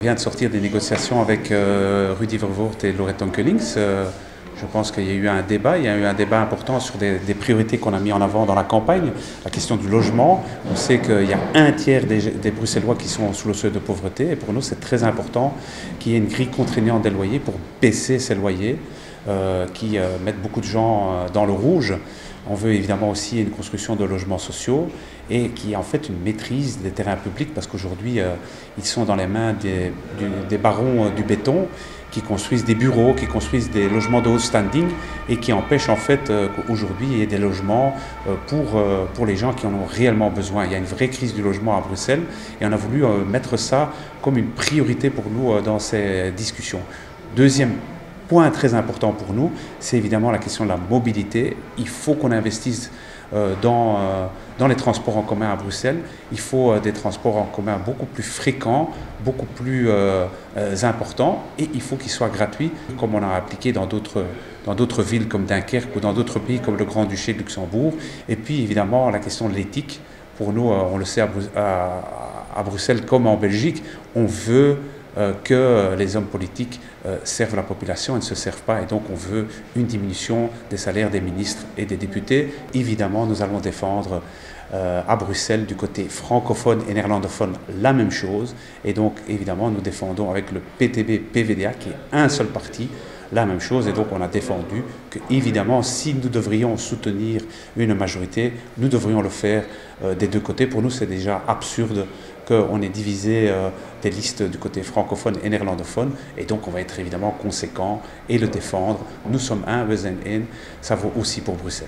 On vient de sortir des négociations avec Rudy Vervoort et Laurette Onkelings. Je pense qu'il y a eu un débat, important sur des priorités qu'on a mis en avant dans la campagne. La question du logement, on sait qu'il y a un tiers des Bruxellois qui sont sous le seuil de pauvreté et pour nous c'est très important qu'il y ait une grille contraignante des loyers pour baisser ces loyers qui mettent beaucoup de gens dans le rouge. On veut évidemment aussi une construction de logements sociaux et qui est en fait une maîtrise des terrains publics parce qu'aujourd'hui ils sont dans les mains des barons du béton qui construisent des bureaux, qui construisent des logements de haut standing et qui empêchent en fait qu'aujourd'hui il y ait des logements pour les gens qui en ont réellement besoin. Il y a une vraie crise du logement à Bruxelles et on a voulu mettre ça comme une priorité pour nous dans ces discussions. Deuxième point très important pour nous, c'est évidemment la question de la mobilité. Il faut qu'on investisse dans les transports en commun à Bruxelles. Il faut des transports en commun beaucoup plus fréquents, beaucoup plus importants et il faut qu'ils soient gratuits comme on a appliqué dans d'autres villes comme Dunkerque ou dans d'autres pays comme le Grand-Duché de Luxembourg. Et puis évidemment la question de l'éthique. Pour nous, on le sait à Bruxelles comme en Belgique, on veut que les hommes politiques servent la population et ne se servent pas. Et donc on veut une diminution des salaires des ministres et des députés. Évidemment, nous allons défendre à Bruxelles, du côté francophone et néerlandophone, la même chose. Et donc évidemment, nous défendons avec le PTB-PVDA, qui est un seul parti, la même chose. Et donc on a défendu que, évidemment, si nous devrions soutenir une majorité, nous devrions le faire des deux côtés. Pour nous, c'est déjà absurde qu'on ait divisé des listes du côté francophone et néerlandophone. Et donc on va être évidemment conséquent et le défendre. Nous sommes un, we zijn één. Ça vaut aussi pour Bruxelles.